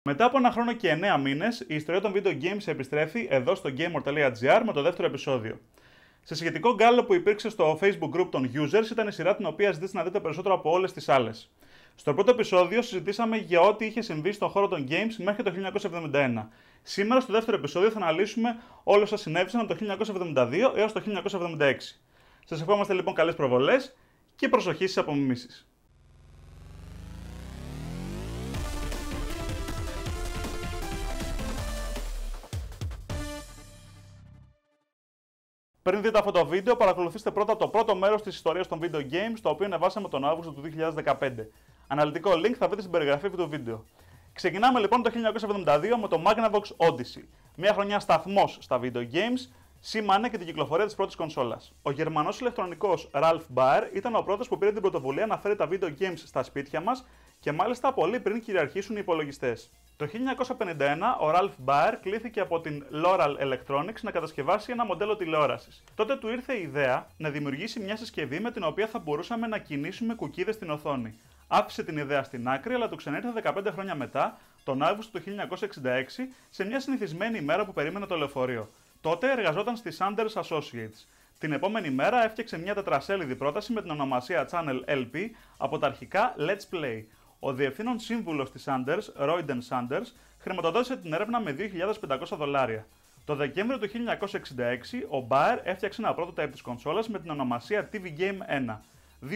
Μετά από ένα χρόνο και 9 μήνες, η ιστορία των video games επιστρέφει εδώ στο gamer.gr με το δεύτερο επεισόδιο. Σε σχετικό γκάλο που υπήρξε στο Facebook group των users, ήταν η σειρά την οποία ζητήσατε να δείτε περισσότερο από όλες τις άλλες. Στο πρώτο επεισόδιο συζητήσαμε για ό,τι είχε συμβεί στον χώρο των games μέχρι το 1971. Σήμερα, στο δεύτερο επεισόδιο, θα αναλύσουμε όλα όσα συνέβησαν από το 1972 έως το 1976. Σας ευχόμαστε λοιπόν καλές προβολές και προσοχή στις απομιμήσεις. Πριν δείτε αυτό το βίντεο, παρακολουθήστε πρώτα το πρώτο μέρος της ιστορίας των video games, το οποίο ανεβάσαμε τον Αύγουστο του 2015. Αναλυτικό link θα βρείτε στην περιγραφή του βίντεο. Ξεκινάμε λοιπόν το 1972 με το Magnavox Odyssey. Μια χρονιά σταθμός στα video games, σήμανε και την κυκλοφορία της πρώτης κονσόλας. Ο Γερμανός ηλεκτρονικός Ralph Baer ήταν ο πρώτος που πήρε την πρωτοβουλία να φέρει τα video games στα σπίτια μας και μάλιστα πολύ πριν κυριαρχήσουν οι υπολογιστές. Το 1951 ο Ralph Baer κλήθηκε από την Loral Electronics να κατασκευάσει ένα μοντέλο τηλεόρασης. Τότε του ήρθε η ιδέα να δημιουργήσει μια συσκευή με την οποία θα μπορούσαμε να κινήσουμε κουκίδες στην οθόνη. Άφησε την ιδέα στην άκρη, αλλά του ξανήρθε 15 χρόνια μετά, τον Αύγουστο του 1966, σε μια συνηθισμένη ημέρα που περίμενε το λεωφορείο. Τότε εργαζόταν στη Sanders Associates. Την επόμενη μέρα έφτιαξε μια τετρασέλιδη πρόταση με την ονομασία Channel LP από τα αρχικά Let's Play. Ο διευθύνων σύμβουλος της Sanders, Royden Sanders, χρηματοδότησε την έρευνα με $2.500. Το Δεκέμβριο του 1966, ο Baer έφτιαξε ένα prototype της κονσόλας με την ονομασία TV Game 1.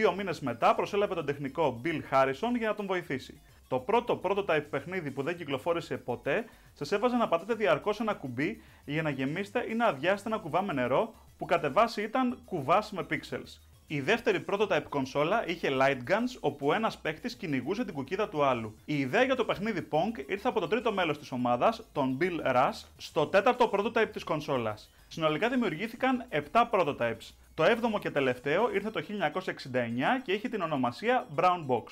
2 μήνες μετά προσέλαβε τον τεχνικό Bill Harrison για να τον βοηθήσει. Το πρώτο prototype παιχνίδι που δεν κυκλοφόρησε ποτέ, σας έβαζε να πατάτε διαρκώς ένα κουμπί για να γεμίσετε ή να αδειάσετε ένα κουβά με νερό που κατ' βάση ήταν κουβάς με pixels. Η δεύτερη prototype κονσόλα είχε light guns, όπου ένας παίκτης κυνηγούσε την κουκίδα του άλλου. Η ιδέα για το παιχνίδι Pong ήρθε από το τρίτο μέλος της ομάδας, τον Bill Rush, στο τέταρτο prototype της κονσόλας. Συνολικά δημιουργήθηκαν 7 prototypes. Το 7ο και τελευταίο ήρθε το 1969 και είχε την ονομασία Brown Box.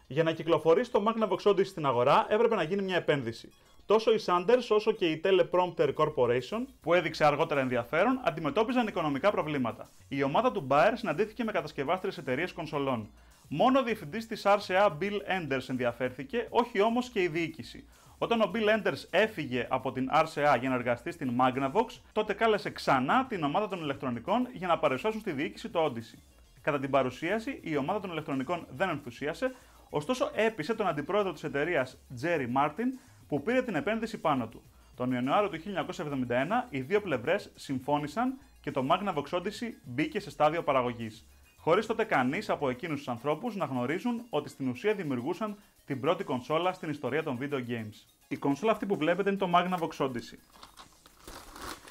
Για να κυκλοφορήσει το Magnavox Odyssey στην αγορά έπρεπε να γίνει μια επένδυση. Τόσο η Sanders όσο και η Teleprompter Corporation, που έδειξε αργότερα ενδιαφέρον, αντιμετώπιζαν οικονομικά προβλήματα. Η ομάδα του Baer συναντήθηκε με κατασκευάστριες εταιρείες κονσολών. Μόνο ο διευθυντής της RCA Bill Enders ενδιαφέρθηκε, όχι όμως και η διοίκηση. Όταν ο Bill Enders έφυγε από την RCA για να εργαστεί στην Magnavox, τότε κάλεσε ξανά την ομάδα των ηλεκτρονικών για να παρουσιάσουν στη διοίκηση το Odyssey. Κατά την παρουσίαση, η ομάδα των ηλεκτρονικών δεν ενθουσίασε, ωστόσο έπεισε τον αντιπρόεδρο της εταιρείας Jerry Martin, που πήρε την επένδυση πάνω του. Τον Ιανουάριο του 1971 οι δύο πλευρές συμφώνησαν και το Magnavox Odyssey μπήκε σε στάδιο παραγωγής, χωρίς τότε κανείς από εκείνους τους ανθρώπους να γνωρίζουν ότι στην ουσία δημιουργούσαν την πρώτη κονσόλα στην ιστορία των video games. Η κονσόλα αυτή που βλέπετε είναι το Magnavox Odyssey.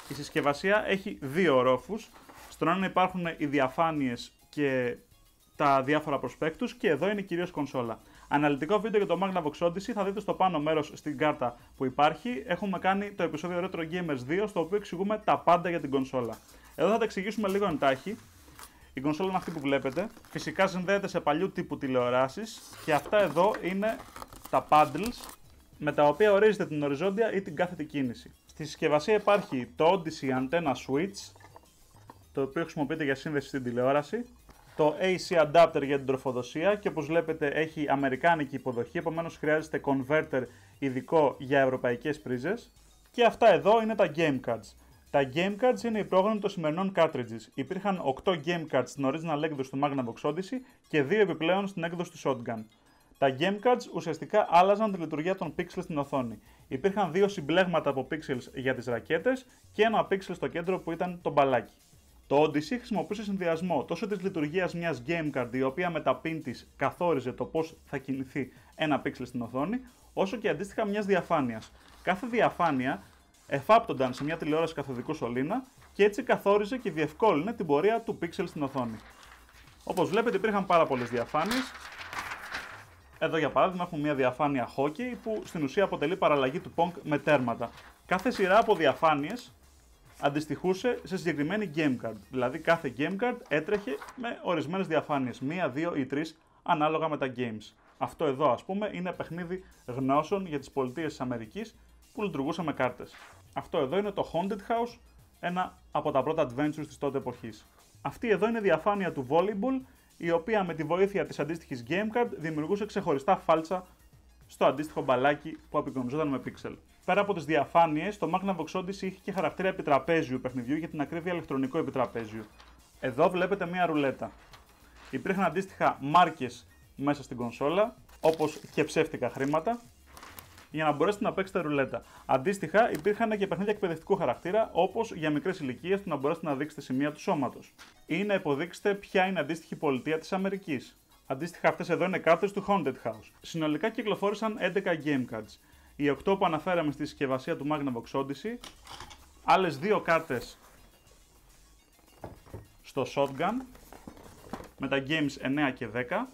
Η συσκευασία έχει δύο ορόφους, στον ένα υπάρχουν οι διαφάνειες και τα διάφορα προσπέκτους και εδώ είναι κυρίως κονσόλα. Αναλυτικό βίντεο για το Magnavox Odyssey θα δείτε στο πάνω μέρος στην κάρτα που υπάρχει. Έχουμε κάνει το επεισόδιο Retro Gamers 2, στο οποίο εξηγούμε τα πάντα για την κονσόλα. Εδώ θα τα εξηγήσουμε λίγο εντάχει. Η κονσόλα είναι αυτή που βλέπετε. Φυσικά συνδέεται σε παλιού τύπου τηλεοράσεις και αυτά εδώ είναι τα paddles με τα οποία ορίζετε την οριζόντια ή την κάθετη κίνηση. Στη συσκευασία υπάρχει το Odyssey Antenna Switch, το οποίο χρησιμοποιείται για σύνδεση στην τηλεόραση. Το AC adapter για την τροφοδοσία και όπως βλέπετε έχει αμερικάνικη υποδοχή, επομένως χρειάζεται converter ειδικό για ευρωπαϊκές πρίζες. Και αυτά εδώ είναι τα game cards. Τα game cards είναι οι πρόγραμμοι των σημερινών cartridges. Υπήρχαν 8 game cards στην original έκδοση του Magnavox Odyssey και 2 επιπλέον στην έκδοση του Shotgun. Τα game cards ουσιαστικά άλλαζαν τη λειτουργία των pixels στην οθόνη. Υπήρχαν 2 συμπλέγματα από pixels για τις ρακέτες και ένα pixel στο κέντρο που ήταν το μπαλάκι. Το Odyssey χρησιμοποιούσε συνδυασμό τόσο της λειτουργίας μιας game card, η οποία με τα pin της καθόριζε το πώς θα κινηθεί ένα pixel στην οθόνη, όσο και αντίστοιχα μιας διαφάνειας. Κάθε διαφάνεια εφάπτονταν σε μια τηλεόραση καθοδικού σωλήνα και έτσι καθόριζε και διευκόλυνε την πορεία του pixel στην οθόνη. Όπως βλέπετε υπήρχαν πάρα πολλές διαφάνειες. Εδώ για παράδειγμα έχουμε μια διαφάνεια hockey που στην ουσία αποτελεί παραλλαγή του Pong με τέρματα. Κάθε σειρά από διαφάνειες αντιστοιχούσε σε συγκεκριμένη game card. Δηλαδή κάθε game card έτρεχε με ορισμένες διαφάνειες, 1, 2 ή 3 ανάλογα με τα games. Αυτό εδώ ας πούμε είναι παιχνίδι γνώσεων για τις πολιτείες της Αμερικής που λειτουργούσε με κάρτες. Αυτό εδώ είναι το Haunted House, ένα από τα πρώτα adventures της τότε εποχής. Αυτή εδώ είναι διαφάνεια του volleyball, η οποία με τη βοήθεια της αντίστοιχης game card δημιουργούσε ξεχωριστά φάλτσα στο αντίστοιχο μπαλάκι που απεικονιζόταν με πίξελ. Πέρα από τις διαφάνειες, το Magnavox Odyssey είχε και χαρακτήρα επιτραπέζιου παιχνιδιού, για την ακρίβεια ηλεκτρονικό επιτραπέζιου. Εδώ βλέπετε μία ρουλέτα. Υπήρχαν αντίστοιχα μάρκες μέσα στην κονσόλα, όπως και ψεύτικα χρήματα, για να μπορέσετε να παίξετε ρουλέτα. Αντίστοιχα, υπήρχαν και παιχνίδια εκπαιδευτικού χαρακτήρα, όπως για μικρές ηλικίες, που να μπορέσετε να δείξετε σημεία του σώματος ή να υποδείξετε ποια είναι αντίστοιχη πολιτεία της Αμερικής. Αντίστοιχα, αυτές εδώ είναι κάρτες του Haunted House. Συνολικά κυκλοφόρησαν 11 game cards. Οι 8 που αναφέραμε στη συσκευασία του Magnavox Odyssey, άλλες 2 κάρτες στο Shotgun, με τα games 9 και 10,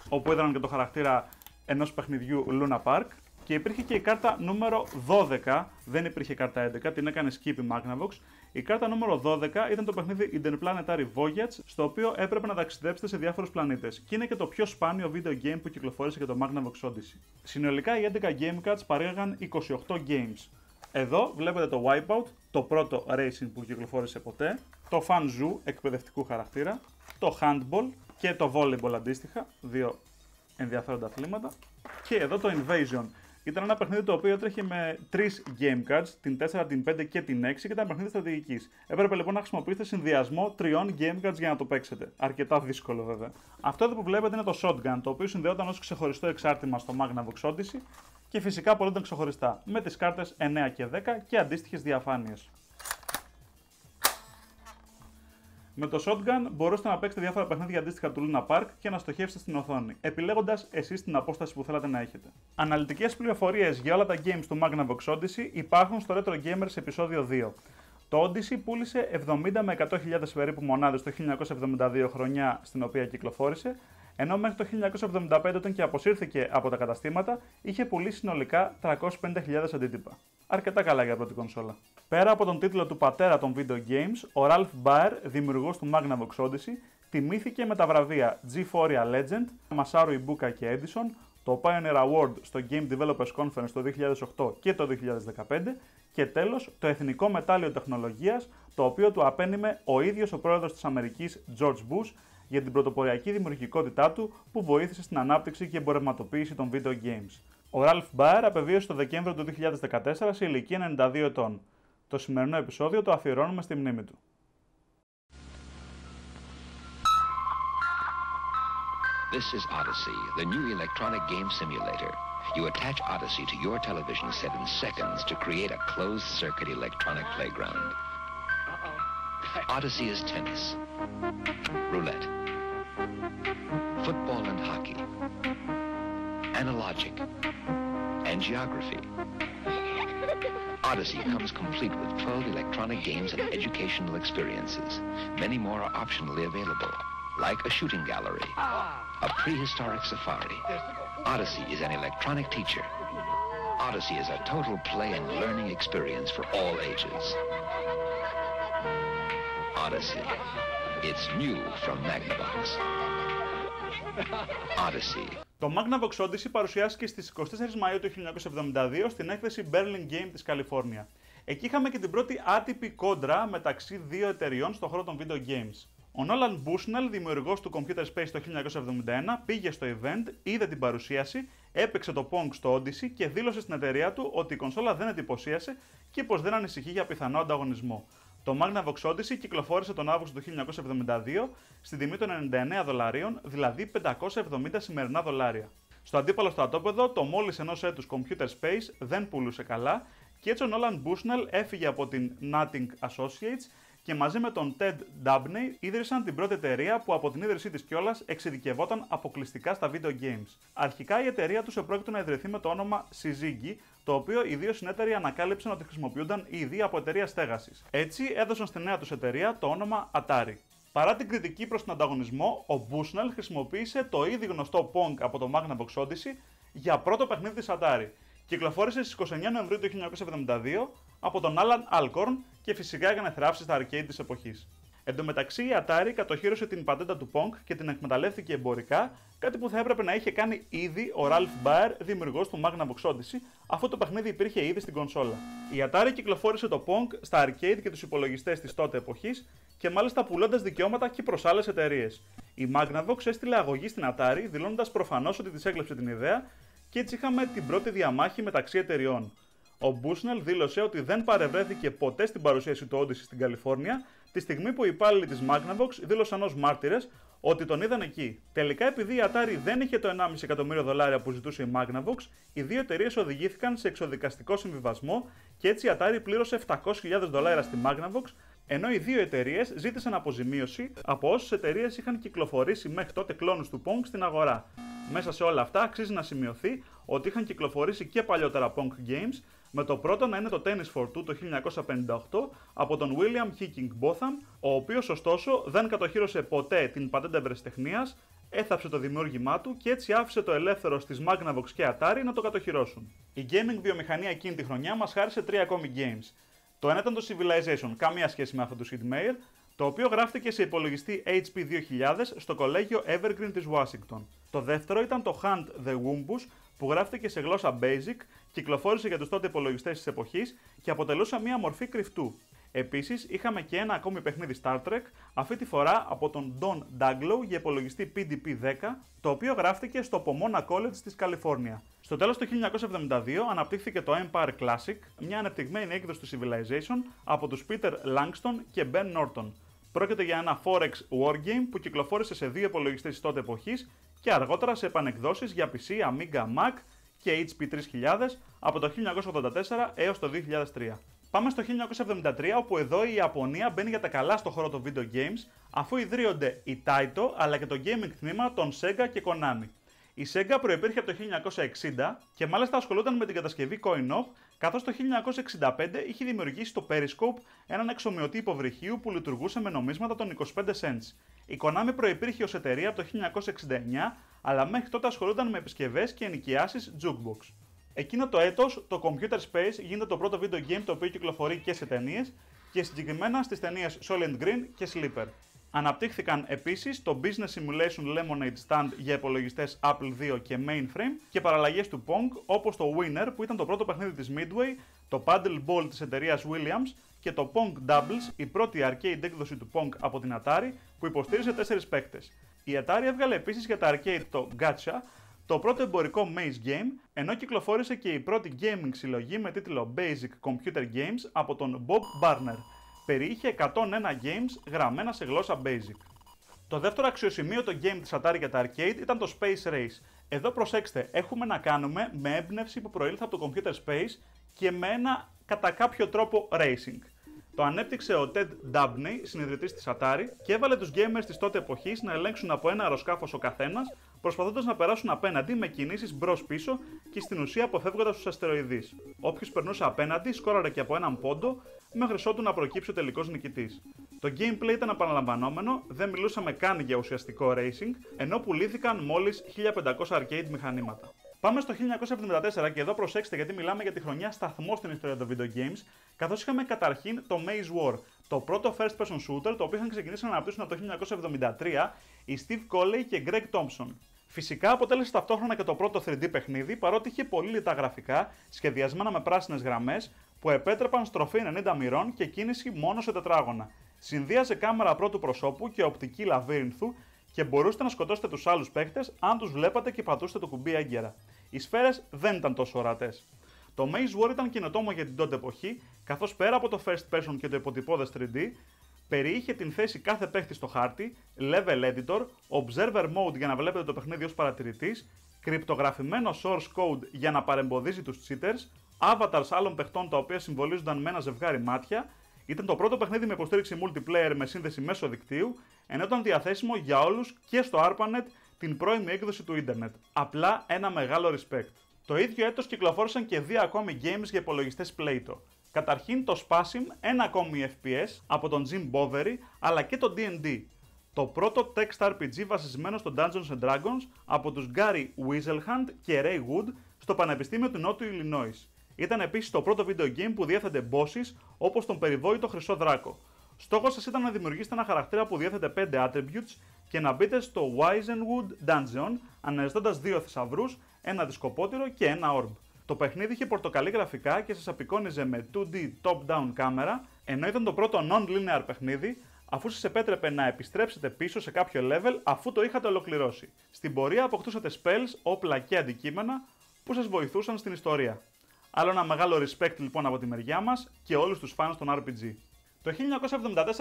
όπου έδραν και το χαρακτήρα ενός παιχνιδιού Luna Park, και υπήρχε και η κάρτα νούμερο 12, δεν υπήρχε κάρτα 11, την έκανε skip η Magnavox. Η κάρτα νούμερο 12 ήταν το παιχνίδι Interplanetary Voyage, στο οποίο έπρεπε να ταξιδέψετε σε διάφορους πλανήτες, και είναι και το πιο σπάνιο video game που κυκλοφόρησε για το Magnavox Odyssey. Συνολικά οι 11 game cards παρήγαγαν 28 games. Εδώ βλέπετε το Wipeout, το πρώτο racing που κυκλοφόρησε ποτέ, το Fun Zoo εκπαιδευτικού χαρακτήρα, το Handball και το Volleyball αντίστοιχα, δύο ενδιαφέροντα αθλήματα, και εδώ το Invasion. Ήταν ένα παιχνίδι το οποίο έτρεχε με 3 game cards, την 4, την 5 και την 6, και ήταν παιχνίδι στρατηγικής. Έπρεπε λοιπόν να χρησιμοποιήσετε συνδυασμό 3 game cards για να το παίξετε. Αρκετά δύσκολο βέβαια. Αυτό εδώ που βλέπετε είναι το Shotgun, το οποίο συνδεόταν ως ξεχωριστό εξάρτημα στο Magnavox Odyssey και φυσικά πολλούνταν ξεχωριστά, με τις κάρτες 9 και 10 και αντίστοιχες διαφάνειες. Με το Shotgun μπορούσατε να παίξετε διάφορα παιχνίδια αντίστοιχα του Luna Park και να στοχεύσετε στην οθόνη, επιλέγοντας εσείς την απόσταση που θέλατε να έχετε. Αναλυτικές πληροφορίες για όλα τα games του Magnavox Odyssey υπάρχουν στο Retro Gamers επεισόδιο 2. Το Odyssey πούλησε 70 με 100.000 περίπου μονάδες το 1972, χρονιά στην οποία κυκλοφόρησε, ενώ μέχρι το 1975, όταν και αποσύρθηκε από τα καταστήματα, είχε πουλήσει συνολικά 350.000 αντίτυπα. Αρκετά καλά για πρώτη κονσόλα. Πέρα από τον τίτλο του πατέρα των video games, ο Ralph Baer, δημιουργός του Magnavox Odyssey, τιμήθηκε με τα βραβεία G4 Legend, Masaru Ibuka και Edison, το Pioneer Award στο Game Developers Conference το 2008 και το 2015 και τέλος το Εθνικό Μετάλλιο Τεχνολογίας, το οποίο του απένιμε ο ίδιος ο πρόεδρος της Αμερικής George Bush για την πρωτοποριακή δημιουργικότητά του που βοήθησε στην ανάπτυξη και εμπορευματοποίηση των video games. Ο Ralph Baer απεβίωσε το Δεκέμβριο του 2014 σε ηλικία 92 ετών. Το σημερινό επεισόδιο το αφιερώνουμε στη μνήμη του. This is Odyssey, the new electronic game simulator. You attach Odyssey to your television set in seconds to create a closed-circuit electronic playground. Odyssey is tennis, roulette, football and hockey, analogic, and geography. Odyssey comes complete with 12 electronic games and educational experiences. Many more are optionally available, like a shooting gallery, a prehistoric safari. Odyssey is an electronic teacher. Odyssey is a total play and learning experience for all ages. Odyssey. It's new from Magnavox. Odyssey. Το Magnavox Odyssey παρουσιάστηκε στις 24 Μαΐου του 1972 στην έκθεση Berlin Game της Καλιφόρνια. Εκεί είχαμε και την πρώτη άτυπη κόντρα μεταξύ δύο εταιριών στον χώρο των video games. Ο Nolan Bushnell, δημιουργός του Computer Space το 1971, πήγε στο event, είδε την παρουσίαση, έπαιξε το Pong στο Odyssey και δήλωσε στην εταιρεία του ότι η κονσόλα δεν εντυπωσίασε και πως δεν ανησυχεί για πιθανό ανταγωνισμό. Το Magnavox Odyssey κυκλοφόρησε τον Αύγουστο του 1972 στην τιμή των $99, δηλαδή 570 σημερινά δολάρια. Στο αντίπαλο στρατόπεδο, το μόλις ενός έτους Computer Space δεν πουλούσε καλά και έτσι ο Nolan Bushnell έφυγε από την Nutting Associates και μαζί με τον Ted Dabney ίδρυσαν την πρώτη εταιρεία που από την ίδρυσή της κιόλας εξειδικευόταν αποκλειστικά στα video games. Αρχικά η εταιρεία τους επρόκειτο να ιδρυθεί με το όνομα Syzygy, το οποίο οι δύο συνεταιροί ανακάλυψαν ότι χρησιμοποιούνταν ήδη από εταιρεία στέγασης. Έτσι έδωσαν στη νέα τους εταιρεία το όνομα Atari. Παρά την κριτική προς τον ανταγωνισμό, ο Bushnell χρησιμοποίησε το ήδη γνωστό Pong από το Magnavox Odyssey για πρώτο παιχνίδι της Atari. Κυκλοφόρησε στις 29 Νοεμβρίου του 1972 από τον Alan Alcorn και φυσικά έκανε θράψεις στα arcade της εποχής. Εν τω μεταξύ, η Atari κατοχύρωσε την πατέντα του Pong και την εκμεταλλεύτηκε εμπορικά, κάτι που θα έπρεπε να είχε κάνει ήδη ο Ralph Baer, δημιουργός του Magnavox Odyssey, αφού το παιχνίδι υπήρχε ήδη στην κονσόλα. Η Atari κυκλοφόρησε το Pong στα arcade και τους υπολογιστές της τότε εποχής και μάλιστα πουλώντας δικαιώματα και προς άλλες εταιρείες. Η Magnavox έστειλε αγωγή στην Atari, δηλώνοντας προφανώς ότι της έκλεψε την ιδέα, και έτσι είχαμε την πρώτη διαμάχη μεταξύ εταιριών. Ο Bushnell δήλωσε ότι δεν παρευρέθηκε ποτέ στην παρουσίαση του Odyssey στην Καλιφόρνια, τη στιγμή που οι υπάλληλοι της Magnavox δήλωσαν ως μάρτυρες ότι τον είδαν εκεί. Τελικά, επειδή η Atari δεν είχε το 1,5 εκατομμύριο δολάρια που ζητούσε η Magnavox, οι δύο εταιρείες οδηγήθηκαν σε εξοδικαστικό συμβιβασμό και έτσι η Atari πλήρωσε $700,000 στη Magnavox, ενώ οι δύο εταιρείες ζήτησαν αποζημίωση από όσες εταιρείες είχαν κυκλοφορήσει μέχρι τότε κλόνους του Pong στην αγορά. Μέσα σε όλα αυτά, αξίζει να σημειωθεί ότι είχαν κυκλοφορήσει και παλιότερα Pong Games, με το πρώτο να είναι το Tennis for Two το 1958 από τον William Hicking Botham, ο οποίος ωστόσο δεν κατοχύρωσε ποτέ την πατέντα ευρεσιτεχνίας, έθαψε το δημιούργημά του και έτσι άφησε το ελεύθερο στις Magnavox και Atari να το κατοχυρώσουν. Η gaming βιομηχανία εκείνη τη χρονιά μας χάρισε 3 ακόμη games. Το ένα ήταν το Civilization, καμία σχέση με αυτό το Sid Meier, το οποίο γράφτηκε σε υπολογιστή HP 2000 στο κολέγιο Evergreen της Washington. Το δεύτερο ήταν το Hunt the Wumbus, που γράφτηκε σε γλώσσα Basic, κυκλοφόρησε για τους τότε υπολογιστές της εποχής και αποτελούσε μια μορφή κρυφτού. Επίσης, είχαμε και ένα ακόμη παιχνίδι Star Trek, αυτή τη φορά από τον Don Daglow για υπολογιστή PDP-10, το οποίο γράφτηκε στο Pomona College της Καλιφόρνια. Στο τέλος του 1972 αναπτύχθηκε το Empire Classic, μια ανεπτυγμένη έκδοση του Civilization από τους Peter Langston και Ben Norton. Πρόκειται για ένα 4X wargame που κυκλοφόρησε σε δύο υπολογιστές της τότε εποχής και αργότερα σε επανεκδόσεις για PC, Amiga, Mac και HP 3000 από το 1984 έως το 2003. Πάμε στο 1973, όπου εδώ η Ιαπωνία μπαίνει για τα καλά στο χώρο των video games, αφού ιδρύονται η Taito αλλά και το gaming τμήμα των Sega και Konami. Η Sega προϋπήρχε από το 1960 και μάλιστα ασχολούταν με την κατασκευή coin-op, καθώς το 1965 είχε δημιουργήσει το Periscope, έναν εξομοιωτή υποβρυχίου που λειτουργούσε με νομίσματα των 25 cents. Η Konami προϋπήρχε ως εταιρεία από το 1969, αλλά μέχρι τότε ασχολούταν με επισκευές και ενοικιάσεις jukebox. Εκείνο το έτος, το Computer Space γίνεται το πρώτο video game το οποίο κυκλοφορεί και σε ταινίες, και συγκεκριμένα στις ταινίες Soylent Green και Sleeper. Αναπτύχθηκαν επίσης το Business Simulation Lemonade Stand για υπολογιστές Apple II και Mainframe και παραλλαγές του Pong, όπως το Winner που ήταν το πρώτο παιχνίδι της Midway, το Paddle Ball της εταιρείας Williams και το Pong Doubles, η πρώτη arcade έκδοση του Pong από την Atari που υποστήριζε 4 παίκτες. Η Atari έβγαλε επίσης για τα arcade το Gacha, το πρώτο εμπορικό maze game, ενώ κυκλοφόρησε και η πρώτη gaming συλλογή με τίτλο Basic Computer Games από τον Bob Barner. Περιείχε 101 games γραμμένα σε γλώσσα Basic. Το δεύτερο αξιοσημείωτο game της Atari για τα arcade ήταν το Space Race. Εδώ προσέξτε, έχουμε να κάνουμε με έμπνευση που προήλθε από το Computer Space και με ένα κατά κάποιο τρόπο racing. Το ανέπτυξε ο Ted Dabney, συνειδητής της Atari, και έβαλε τους gamers της τότε εποχής να ελέγξουν από ένα αεροσκάφος ο καθένας, προσπαθώντας να περάσουν απέναντι με κινήσεις μπρος-πίσω και στην ουσία αποφεύγοντας τους αστεροειδείς. Όποιος περνούσε απέναντι σκόραρε και από έναν πόντο, μέχρι ότου να προκύψει ο τελικός νικητής. Το gameplay ήταν επαναλαμβανόμενο, δεν μιλούσαμε καν για ουσιαστικό racing, ενώ πουλήθηκαν μόλις 1500 arcade μηχανήματα. Πάμε στο 1974 και εδώ προσέξτε γιατί μιλάμε για τη χρονιά σταθμό στην ιστορία των video games, καθώς είχαμε καταρχήν το Maze War, το πρώτο first person shooter το οποίο είχαν ξεκινήσει να αναπτύσσουν από το 1973 οι Steve Colley και Greg Thompson. Φυσικά αποτέλεσε ταυτόχρονα και το πρώτο 3D παιχνίδι, παρότι είχε πολύ λιτά γραφικά, σχεδιασμένα με πράσινες γραμμές, που επέτρεπαν στροφή 90 μοιρών και κίνηση μόνο σε τετράγωνα. Συνδύαζε κάμερα πρώτου προσώπου και οπτική λαβύρινθου και μπορούσατε να σκοτώσετε τους άλλους παίχτες αν τους βλέπατε και πατούσατε το κουμπί έγκαιρα. Οι σφαίρες δεν ήταν τόσο ορατές. Το Maze War ήταν καινοτόμο για την τότε εποχή, καθώς πέρα από το first person και το υποτυπώδες 3D, περιείχε την θέση κάθε παίχτη στο χάρτη, level editor, observer mode για να βλέπετε το παιχνίδι ως παρατηρητής, κρυπτογραφημένο source code για να παρεμποδίζει τους cheaters, avatars άλλων παιχτών τα οποία συμβολίζονταν με ένα ζευγάρι μάτια. Ήταν το πρώτο παιχνίδι με υποστήριξη multiplayer με σύνδεση μέσω δικτύου, ενώ ήταν διαθέσιμο για όλους και στο ARPANET, την πρώιμη έκδοση του ίντερνετ. Απλά ένα μεγάλο respect. Το ίδιο έτος κυκλοφόρησαν και δύο ακόμη games για υπολογιστές Plato. Καταρχήν το Spasm, ένα ακόμη FPS από τον Jim Bowery, αλλά και το D&D. Το πρώτο text RPG βασισμένο στο Dungeons & Dragons από τους Gary Weaselhand και Ray Wood στο Πανεπιστήμιο του Νότιου Illinois. Ήταν επίσης το πρώτο video game που διέθετε bosses όπως τον περιβόητο χρυσό δράκο. Στόχος σας ήταν να δημιουργήσετε ένα χαρακτήρα που διέθετε 5 attributes και να μπείτε στο Wizenwood Dungeon αναζητώντας 2 θησαυρούς, ένα δισκοπότηρο και ένα orb. Το παιχνίδι είχε πορτοκαλί γραφικά και σας απεικόνιζε με 2D top-down κάμερα, ενώ ήταν το πρώτο non-linear παιχνίδι, αφού σας επέτρεπε να επιστρέψετε πίσω σε κάποιο level αφού το είχατε ολοκληρώσει. Στην πορεία αποκτούσατε spells, όπλα και αντικείμενα που σας βοηθούσαν στην ιστορία. Άλλο ένα μεγάλο respect λοιπόν από τη μεριά μας και όλους τους fans των RPG. Το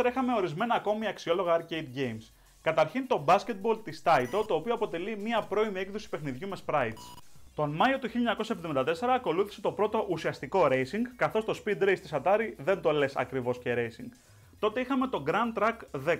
1974 είχαμε ορισμένα ακόμη αξιόλογα arcade games. Καταρχήν το basketball της Taito, το οποίο αποτελεί μια πρώιμη έκδοση παιχνιδιού με sprites. Τον Μάιο του 1974 ακολούθησε το πρώτο ουσιαστικό racing, καθώς το speed race της Atari δεν το λες ακριβώς και racing. Τότε είχαμε το Grand Track 10,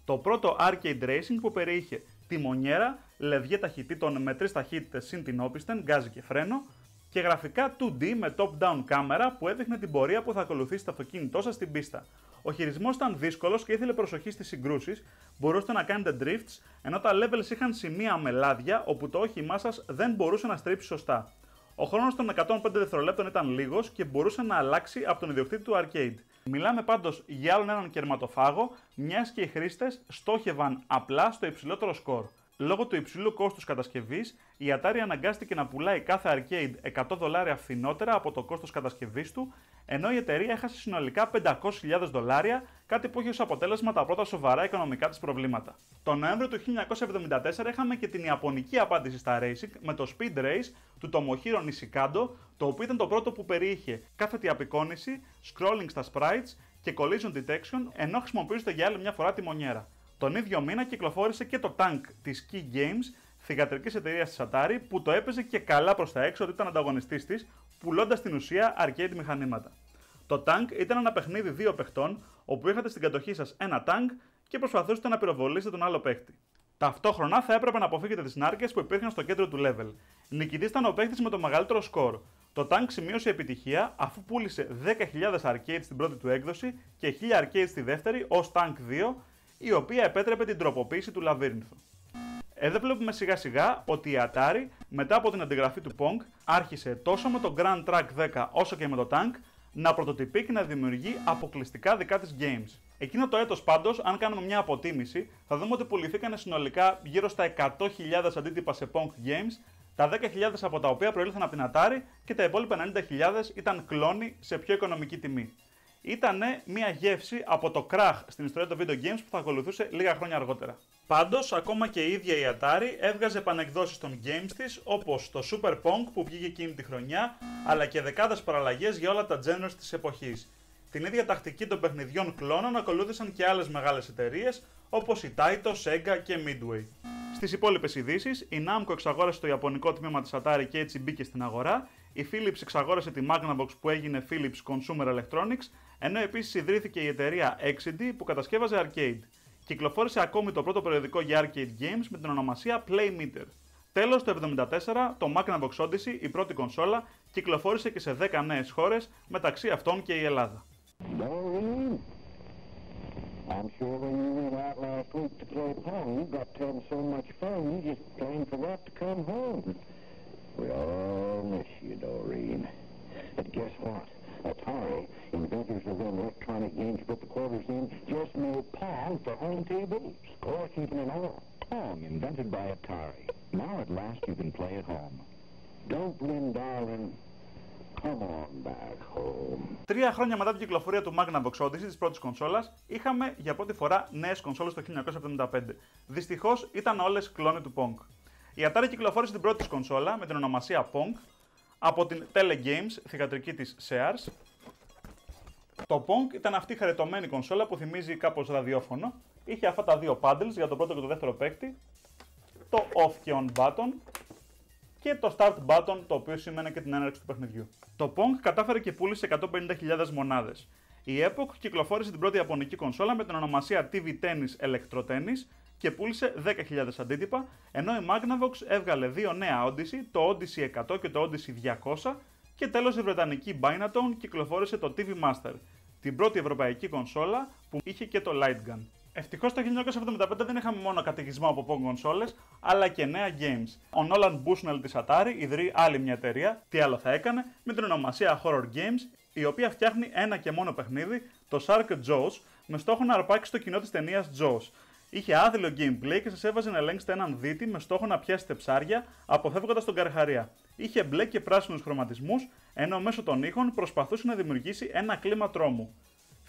το πρώτο arcade racing που περιείχε τιμονιέρα, λευγέ ταχυτήτων με 3 ταχύτητες συν την όπισθεν, γκάζι και φρένο, και γραφικά 2D με top-down κάμερα που έδειχνε την πορεία που θα ακολουθήσει το αυτοκίνητό σας στην πίστα. Ο χειρισμός ήταν δύσκολος και ήθελε προσοχή στις συγκρούσεις, μπορούσατε να κάνετε drifts, ενώ τα levels είχαν σημεία με λάδια όπου το όχημά σας δεν μπορούσε να στρίψει σωστά. Ο χρόνος των 105 δευτερολέπτων ήταν λίγος και μπορούσε να αλλάξει από τον ιδιοκτήτη του arcade. Μιλάμε πάντως για άλλον έναν κερματοφάγο, μιας και οι χρήστες στόχευαν απλά στο υψηλότερο σκορ. Λόγω του υψηλού κόστους κατασκευής, η Atari αναγκάστηκε να πουλάει κάθε arcade $100 φθηνότερα από το κόστος κατασκευής του, ενώ η εταιρεία έχασε συνολικά $500,000, κάτι που είχε ως αποτέλεσμα τα πρώτα σοβαρά οικονομικά της προβλήματα. Τον Νοέμβριο του 1974 είχαμε και την ιαπωνική απάντηση στα racing με το Speed Race του Tomohiro Nishikado, το οποίο ήταν το πρώτο που περιείχε κάθετη απεικόνηση, scrolling στα sprites και collision detection, ενώ χρησιμοποιούσατε για άλλη μια φορά τη μονιέρα. Τον ίδιο μήνα κυκλοφόρησε και το Tank της Key Games, θυγατρικής εταιρείας της Atari, που το έπαιζε και καλά προς τα έξω ότι ήταν ανταγωνιστής της, πουλώντας στην ουσία arcade μηχανήματα. Το Tank ήταν ένα παιχνίδι 2 παιχτών, όπου είχατε στην κατοχή σας ένα tank και προσπαθούσατε να πυροβολήσετε τον άλλο παίχτη. Ταυτόχρονα θα έπρεπε να αποφύγετε τις νάρκες που υπήρχαν στο κέντρο του level. Νικητής ήταν ο παίχτης με το μεγαλύτερο σκορ. Το Tank σημείωσε επιτυχία αφού πούλησε 10.000 arcade στην πρώτη του έκδοση και 1.000 arcade στη δεύτερη ως Tank 2, η οποία επέτρεπε την τροποποίηση του λαβύρινθου. Εδώ βλέπουμε σιγά σιγά ότι η Atari, μετά από την αντιγραφή του Pong, άρχισε τόσο με το Grand Track 10 όσο και με το Tank να πρωτοτυπεί και να δημιουργεί αποκλειστικά δικά της games. Εκείνο το έτος πάντως, αν κάνουμε μια αποτίμηση, θα δούμε ότι πουληθήκανε συνολικά γύρω στα 100.000 αντίτυπα σε Pong games, τα 10.000 από τα οποία προήλθαν από την Atari και τα υπόλοιπα 90.000 ήταν κλόνοι σε πιο οικονομική τιμή. Ήτανε μια γεύση από το κράχ στην ιστορία των video games που θα ακολουθούσε λίγα χρόνια αργότερα. Πάντως, ακόμα και η ίδια η Atari έβγαζε επανεκδόσεις των games της, όπως το Super Pong που βγήκε εκείνη τη χρονιά, αλλά και δεκάδες παραλλαγές για όλα τα genres της εποχής. Την ίδια τακτική των παιχνιδιών κλώνων ακολούθησαν και άλλες μεγάλες εταιρείες, όπως η Taito, Sega και Midway. Στις υπόλοιπες ειδήσεις, η Namco εξαγόρασε το ιαπωνικό τμήμα της Atari και έτσι μπήκε στην αγορά, η Philips εξαγόρασε τη Magnavox που έγινε Philips Consumer Electronics, ενώ επίσης ιδρύθηκε η εταιρεία Exidy που κατασκεύαζε arcade. Κυκλοφόρησε ακόμη το πρώτο περιοδικό για arcade games με την ονομασία Playmeter. Τέλος, το 1974, το Magnavox Odyssey, η πρώτη κονσόλα, κυκλοφόρησε και σε 10 νέες χώρες, μεταξύ αυτών και η Ελλάδα. I'm sure when you went out last week to play Pong, you got to have so much fun, you just plain forgot to come home. We all miss you, Doreen. But guess what? Atari, inventors of them electronic games you put the quarters in, just made Pong for home TVs. Scorekeeping and all. Pong, invented by Atari. Now at last you can play at home. Don't win, darling. Come on back home. 3 χρόνια μετά την κυκλοφορία του Magnavox Odyssey, της πρώτης κονσόλας, είχαμε για πρώτη φορά νέες κονσόλες το 1975. Δυστυχώς ήταν όλες κλόνοι του Pong. Η Atari κυκλοφόρησε την πρώτη της κονσόλα με την ονομασία Pong από την Telegames, θυγατρική της Sears. Το Pong ήταν αυτή η χαριτωμένη κονσόλα που θυμίζει κάπως ραδιόφωνο. Είχε αυτά τα δύο paddles για τον πρώτο και τον δεύτερο παίκτη, το off και on button και το start button, το οποίο σημαίνει και την έναρξη του παιχνιδιού. Το Pong κατάφερε και πούλησε 150.000 μονάδες. Η Epoch κυκλοφόρησε την πρώτη ιαπωνική κονσόλα με την ονομασία TV Tennis Electro Tennis και πούλησε 10.000 αντίτυπα, ενώ η Magnavox έβγαλε 2 νέα Odyssey, το Odyssey 100 και το Odyssey 200, και τέλος η βρετανική Binatone κυκλοφόρησε το TV Master, την πρώτη ευρωπαϊκή κονσόλα που είχε και το Light Gun. Ευτυχώς το 1975 δεν είχαμε μόνο καταιγισμό από Pong κονσόλες, αλλά και νέα games. Ο Nolan Bushnell της Atari ιδρύει άλλη μια εταιρεία, τι άλλο θα έκανε, με την ονομασία Horror Games, η οποία φτιάχνει ένα και μόνο παιχνίδι, το Shark Jaws, με στόχο να αρπάξει το κοινό της ταινίας Jaws. Είχε άδειλο gameplay και σας έβαζε να ελέγξετε έναν δίτη με στόχο να πιάσετε ψάρια, αποφεύγοντας τον καρχαρία. Είχε μπλε και πράσινους χρωματισμούς, ενώ μέσω των ήχων προσπαθούσε να δημιουργήσει ένα κλίμα τρόμου.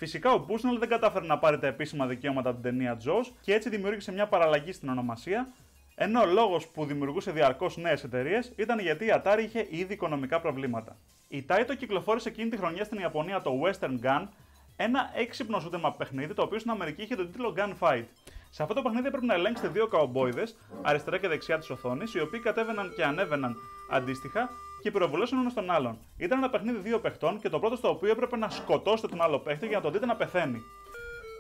Φυσικά ο Bushnell δεν κατάφερε να πάρει τα επίσημα δικαιώματα από την ταινία Jaws και έτσι δημιούργησε μια παραλλαγή στην ονομασία, ενώ ο λόγος που δημιουργούσε διαρκώς νέες εταιρείες ήταν γιατί η Atari είχε ήδη οικονομικά προβλήματα. Η Taito κυκλοφόρησε εκείνη τη χρονιά στην Ιαπωνία το Western Gun, ένα έξυπνο shoot 'em up παιχνίδι το οποίο στην Αμερική είχε τον τίτλο Gunfight. Σε αυτό το παιχνίδι έπρεπε να ελέγξετε δύο καουμπόιδες, αριστερά και δεξιά της οθόνης, οι οποίοι κατέβαιναν και ανέβαιναν αντίστοιχα και πυροβολούσαν ένα τον άλλον. Ήταν ένα παιχνίδι δύο παιχτών και το πρώτο στο οποίο έπρεπε να σκοτώσετε τον άλλο παίχτη για να τον δείτε να πεθαίνει.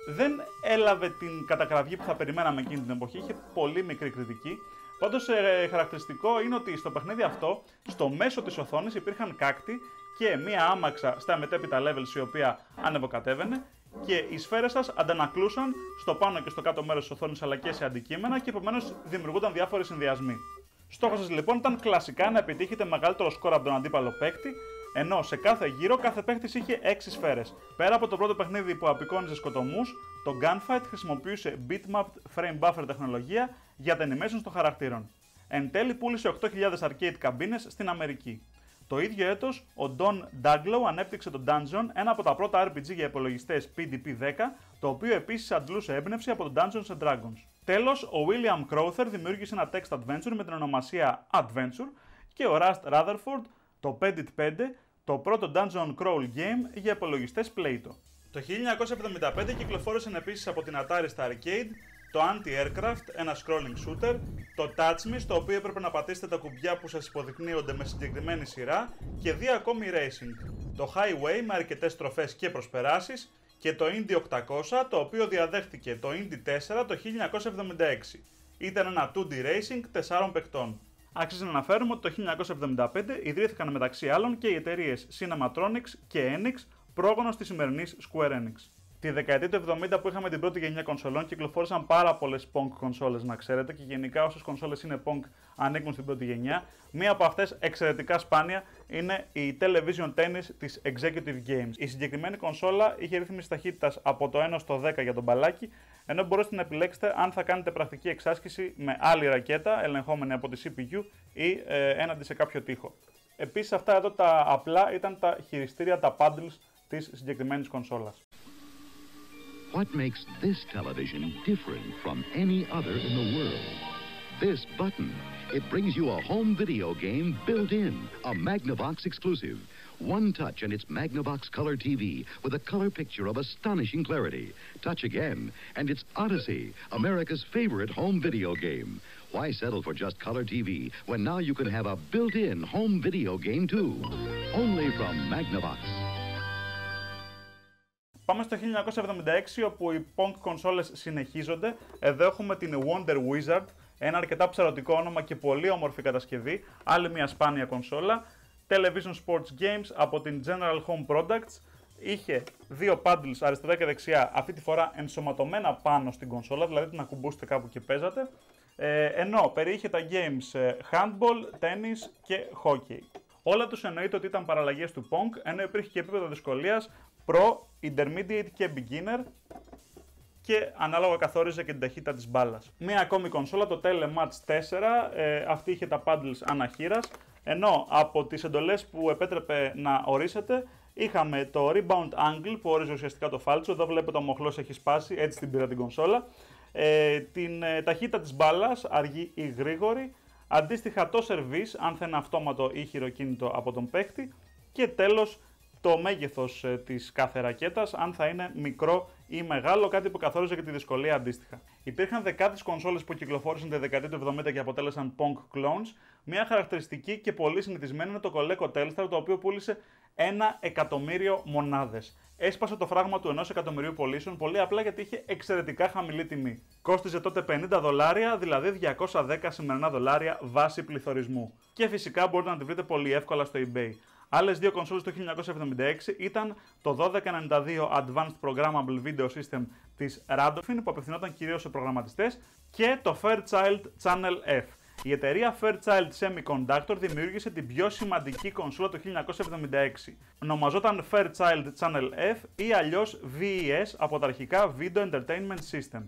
Δεν έλαβε την κατακραυγή που θα περιμέναμε εκείνη την εποχή, είχε πολύ μικρή κριτική. Πάντως χαρακτηριστικό είναι ότι στο παιχνίδι αυτό, στο μέσο της οθόνης υπήρχαν κάκτη και μία άμαξα στα μετέπειτα levels η οποία ανεβοκατέβαινε και οι σφαίρες σας αντανακλούσαν στο πάνω και στο κάτω μέρος της οθόνης αλλά και σε αντικείμενα και επομένως δημιουργούνταν διάφοροι συνδυασμοί. Στόχος σας λοιπόν ήταν κλασικά να επιτύχετε μεγαλύτερο σκορ από τον αντίπαλο παίκτη, ενώ σε κάθε γύρο κάθε παίκτης είχε 6 σφαίρες. Πέρα από το πρώτο παιχνίδι που απεικόνιζε σκοτωμούς, το Gunfight χρησιμοποιούσε bitmapped frame buffer τεχνολογία για τα animations των χαρακτήρων. Εν τέλει πούλησε 8.000 arcade καμπίνες στην Αμερική. Το ίδιο έτος, ο Don Daglow ανέπτυξε το Dungeon, ένα από τα πρώτα RPG για υπολογιστές PDP-10, το οποίο επίσης αντλούσε έμπνευση από το Dungeons & Dragons. Τέλος, ο William Crowther δημιούργησε ένα text adventure με την ονομασία Adventure και ο Rust Rutherford το Pedit 5, το πρώτο Dungeon Crawl game για υπολογιστές Plato. Το 1975 κυκλοφόρησαν επίσης από την Atari στα arcade το Anti-Aircraft, ένα scrolling shooter, το Touch Me, στο οποίο έπρεπε να πατήσετε τα κουμπιά που σας υποδεικνύονται με συγκεκριμένη σειρά και δύο ακόμη racing, το Highway με αρκετές στροφές και προσπεράσεις και το Indy 800, το οποίο διαδέχτηκε το Indy 4 το 1976. Ήταν ένα 2D racing 4 παικτών. Άξιζε να αναφέρουμε ότι το 1975 ιδρύθηκαν μεταξύ άλλων και οι εταιρείες Cinematronics και Enix, πρόγονος της σημερινής Square Enix. Τη δεκαετία του 70 που είχαμε την πρώτη γενιά κονσολών κυκλοφόρησαν πάρα πολλές Pong κονσόλες, να ξέρετε, και γενικά όσες κονσόλες είναι Pong ανήκουν στην πρώτη γενιά. Μία από αυτές εξαιρετικά σπάνια είναι η Television Tennis της Executive Games. Η συγκεκριμένη κονσόλα είχε ρύθμιση ταχύτητας από το 1 στο 10 για τον μπαλάκι, ενώ μπορείτε να επιλέξετε αν θα κάνετε πρακτική εξάσκηση με άλλη ρακέτα, ελεγχόμενη από τη CPU ή έναντι σε κάποιο τοίχο. Επίσης αυτά εδώ τα απλά ήταν τα χειριστήρια, τα paddles της συγκεκριμένης κονσόλας. What makes this television different from any other in the world? This button. It brings you a home video game built in, a Magnavox exclusive. One touch and it's Magnavox Color TV with a color picture of astonishing clarity. Touch again and it's Odyssey, America's favorite home video game. Why settle for just color TV when now you can have a built-in home video game too? Only from Magnavox. Πάμε στο 1976, όπου οι Pong κονσόλες συνεχίζονται. Εδώ έχουμε την Wonder Wizard, ένα αρκετά ψαρωτικό όνομα και πολύ όμορφη κατασκευή, άλλη μια σπάνια κονσόλα. Television Sports Games από την General Home Products. Είχε δύο paddles αριστερά και δεξιά, αυτή τη φορά ενσωματωμένα πάνω στην κονσόλα, δηλαδή την ακουμπούσετε κάπου και παίζατε. Ενώ περιείχε τα games handball, tennis και hockey. Όλα τους εννοείται ότι ήταν παραλλαγές του Pong, ενώ υπήρχε και επίπεδο δυσκολίας Pro, Intermediate και Beginner και ανάλογα καθόριζε και την ταχύτητα της μπάλας. Μία ακόμη κονσόλα, το Telematch 4, αυτή είχε τα paddles αναχείρας, ενώ από τις εντολές που επέτρεπε να ορίσετε είχαμε το Rebound Angle που όριζε ουσιαστικά το φάλτσο, εδώ βλέπετε ο μοχλός έχει σπάσει, έτσι την πήρα την κονσόλα, την ταχύτητα της μπάλας, αργή ή γρήγορη, αντίστοιχα το service, αν θα είναι αυτόματο ή χειροκίνητο από τον παίκτη και τέλος το μέγεθος της κάθε ρακέτας, αν θα είναι μικρό ή μεγάλο, κάτι που καθόριζε και τη δυσκολία αντίστοιχα. Υπήρχαν δεκάδες κονσόλες που κυκλοφόρησαν τη δεκαετία του 70 και αποτέλεσαν Pong clones. Μια χαρακτηριστική και πολύ συνηθισμένη είναι το Coleco Telstar, το οποίο πούλησε 1 εκατομμύριο μονάδες. Έσπασε το φράγμα του 1 εκατομμυρίου πωλήσεων πολύ απλά γιατί είχε εξαιρετικά χαμηλή τιμή. Κόστιζε τότε $50, δηλαδή 210 σημερινά δολάρια βάση πληθωρισμού. Και φυσικά μπορείτε να τη βρείτε πολύ εύκολα στο eBay. Άλλες δύο κονσόλες το 1976 ήταν το 1292 Advanced Programmable Video System της Radofin που απευθυνόταν κυρίως σε προγραμματιστές και το Fairchild Channel F. Η εταιρεία Fairchild Semiconductor δημιούργησε την πιο σημαντική κονσόλα το 1976. Ονομαζόταν Fairchild Channel F ή αλλιώς VES από τα αρχικά Video Entertainment System.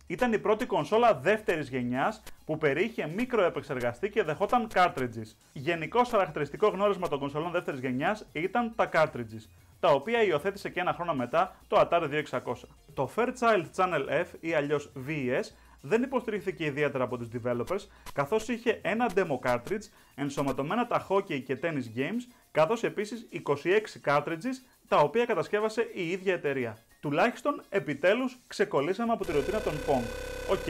Ήταν η πρώτη κονσόλα δεύτερης γενιάς που περιείχε μικροεπεξεργαστή και δεχόταν cartridges. Γενικώς χαρακτηριστικό γνώρισμα των κονσολών δεύτερης γενιάς ήταν τα cartridges. τα οποία υιοθέτησε και ένα χρόνο μετά το Atari 2600. Το Fairchild Channel F ή αλλιώς VES δεν υποστηρίχθηκε ιδιαίτερα από τους developers, καθώς είχε ένα demo cartridge, ενσωματωμένα τα hockey και tennis games, καθώς επίσης 26 cartridges, τα οποία κατασκεύασε η ίδια εταιρεία. Τουλάχιστον επιτέλους ξεκολλήσαμε από τη ρουτίνα των Pong.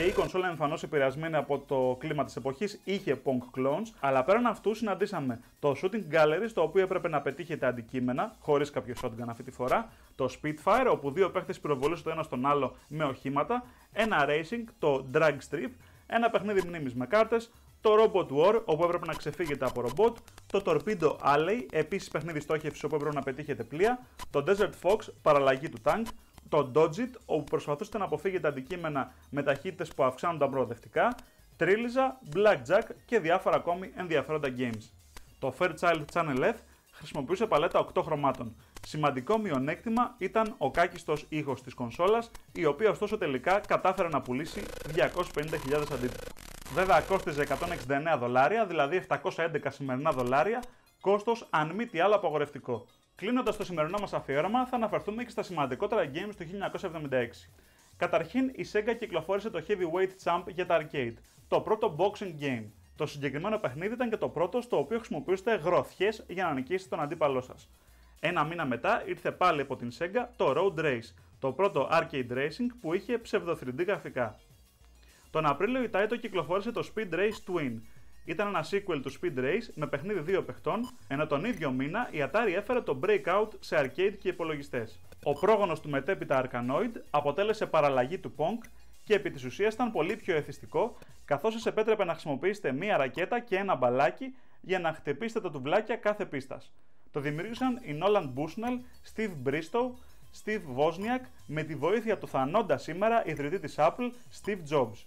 Η κονσόλα εμφανώς επηρεασμένη από το κλίμα της εποχής είχε Pong clones, αλλά πέραν αυτού συναντήσαμε το Shooting Gallery, στο οποίο έπρεπε να πετύχετε αντικείμενα, χωρίς κάποιο shotgun αυτή τη φορά, το Spitfire, όπου δύο παίχτες πυροβολούσαν το ένα στον άλλο με οχήματα, ένα Racing, το Drag Strip, ένα παιχνίδι μνήμης με κάρτες, το Robot War, όπου έπρεπε να ξεφύγετε από ρομπότ, το Torpedo Alley, επίσης παιχνίδι στόχευσης όπου έπρεπε να πετύχετε πλοία, το Desert Fox, παραλλαγή του τάγκ, το Dodge It, όπου προσπαθούσατε να αποφύγετε αντικείμενα με ταχύτητες που αυξάνονταν προοδευτικά, Τρίλιζα, Blackjack και διάφορα ακόμη ενδιαφέροντα games. Το Fairchild Channel F χρησιμοποιούσε παλέτα 8 χρωμάτων. Σημαντικό μειονέκτημα ήταν ο κάκιστος ήχος της κονσόλας, η οποία ωστόσο τελικά κατάφερε να πουλήσει 250.000 αντίτυπα. Βέβαια κόστιζε $169, δηλαδή 711 σημερινά δολάρια, κόστος αν μη τι άλλο απαγορευτικό. Κλείνοντας το σημερινό μας αφιέρωμα, θα αναφερθούμε και στα σημαντικότερα games του 1976. Καταρχήν, η Sega κυκλοφόρησε το Heavyweight Champ για τα arcade, το πρώτο boxing game. Το συγκεκριμένο παιχνίδι ήταν και το πρώτο στο οποίο χρησιμοποιούσατε γροθιές για να νικήσετε τον αντίπαλό σας. Ένα μήνα μετά ήρθε πάλι από την Sega το Road Race, το πρώτο arcade racing που είχε ψευδο-3D γραφικά. Τον Απρίλιο η Taito κυκλοφόρησε το Speed Race Twin. Ήταν ένα sequel του Speed Race με παιχνίδι δύο παιχτών, ενώ τον ίδιο μήνα η Atari έφερε το Breakout σε arcade και υπολογιστές. Ο πρόγονος του μετέπειτα Arkanoid αποτέλεσε παραλλαγή του Pong και επί της ουσίας ήταν πολύ πιο εθιστικό, καθώς σας επέτρεπε να χρησιμοποιήσετε μία ρακέτα και ένα μπαλάκι για να χτυπήσετε τα τουβλάκια κάθε πίστας. Το δημιούργησαν οι Nolan Bushnell, Steve Bristow, Steve Wozniak με τη βοήθεια του θανόντα σήμερα ιδρυτή της Apple, Steve Jobs.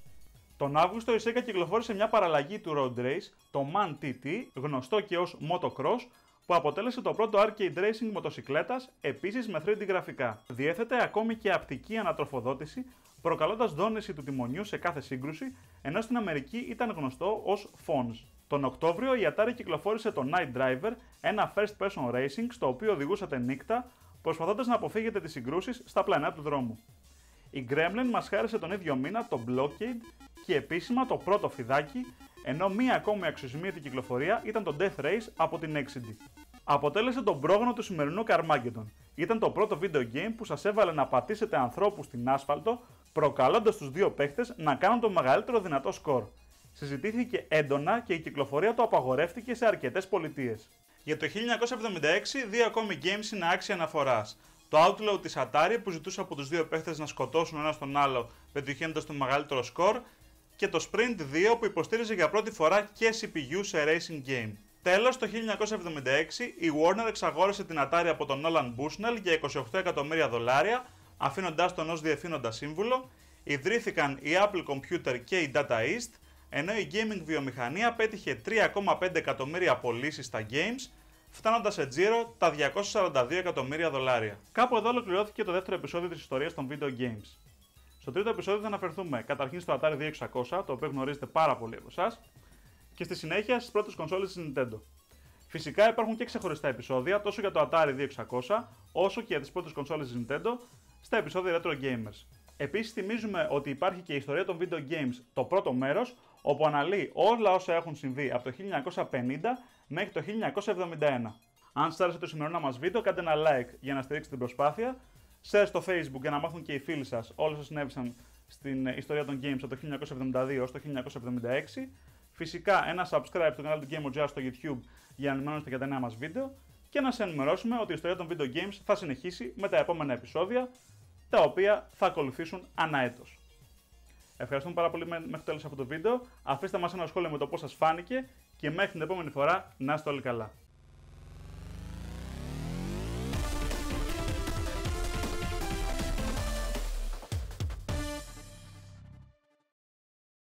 Τον Αύγουστο η Sega κυκλοφόρησε μια παραλλαγή του Road Race, το Man TT, γνωστό και ως Motocross, που αποτέλεσε το πρώτο arcade racing μοτοσικλέτας, επίσης με 3D γραφικά. Διέθετε ακόμη και απτική ανατροφοδότηση, προκαλώντας δόνηση του τιμονιού σε κάθε σύγκρουση, ενώ στην Αμερική ήταν γνωστό ως Fonz. Τον Οκτώβριο η Atari κυκλοφόρησε το Night Driver, ένα first person racing στο οποίο οδηγούσατε νύχτα, προσπαθώντας να αποφύγετε τις συγκρούσεις στα πλανά του δρόμου. Η Gremlin μας χάρισε τον ίδιο μήνα το Blockade και επίσημα το πρώτο φιδάκι, ενώ μία ακόμη αξιοσημείωτη κυκλοφορία ήταν το Death Race από την Exidy. Αποτέλεσε τον πρόγονο του σημερινού Carmageddon. Ήταν το πρώτο video game που σας έβαλε να πατήσετε ανθρώπους στην άσφαλτο, προκαλώντας τους δύο παίχτες να κάνουν το μεγαλύτερο δυνατό σκορ. Συζητήθηκε έντονα και η κυκλοφορία του απαγορεύτηκε σε αρκετές πολιτείες. Για το 1976, δύο ακόμη games είναι άξια αναφοράς. Το Outlaw της Atari που ζητούσε από τους δύο παίχτες να σκοτώσουν ένα τον άλλο πετυχαίνοντας το μεγαλύτερο σκορ, και το Sprint 2 που υποστήριζε για πρώτη φορά και CPU σε racing game. Τέλος, το 1976 η Warner εξαγόρασε την Atari από τον Nolan Bushnell για $28 εκατομμύρια, αφήνοντάς τον ως διευθύνοντα σύμβουλο. Ιδρύθηκαν η Apple Computer και η Data East, ενώ η gaming βιομηχανία πέτυχε 3,5 εκατομμύρια πωλήσεις στα games, φτάνοντας σε τζίρο τα $242 εκατομμύρια. Κάπου εδώ ολοκληρώθηκε το δεύτερο επεισόδιο της ιστορίας των video games. Στο τρίτο επεισόδιο θα αναφερθούμε καταρχήν στο Atari 2600, το οποίο γνωρίζετε πάρα πολύ από εσάς, και στη συνέχεια στις πρώτες κονσόλες της Nintendo. Φυσικά υπάρχουν και ξεχωριστά επεισόδια τόσο για το Atari 2600 όσο και για τις πρώτες κονσόλες της Nintendo στα επεισόδια Retro Gamers. Επίσης θυμίζουμε ότι υπάρχει και η ιστορία των video games το πρώτο μέρος, όπου αναλύει όλα όσα έχουν συμβεί από το 1950 μέχρι το 1971. Αν σας άρεσε το σημερινό μας βίντεο, κάντε ένα like για να στηρίξετε την προσπάθεια, share στο Facebook για να μάθουν και οι φίλοι σας όλα όσα συνέβησαν στην ιστορία των games από το 1972 ως το 1976. Φυσικά ένα subscribe στο κανάλι του Game στο YouTube για να ενημερώνεστε για τα νέα μας βίντεο και να σας ενημερώσουμε ότι η ιστορία των video games θα συνεχίσει με τα επόμενα επεισόδια, τα οποία θα ακολουθήσουν ανά έτος. Ευχαριστούμε πάρα πολύ μέχρι το τέλος αυτού του βίντεο. Αφήστε μας ένα σχόλιο με το πώς σας φάνηκε και μέχρι την επόμενη φορά να είστε όλοι καλά.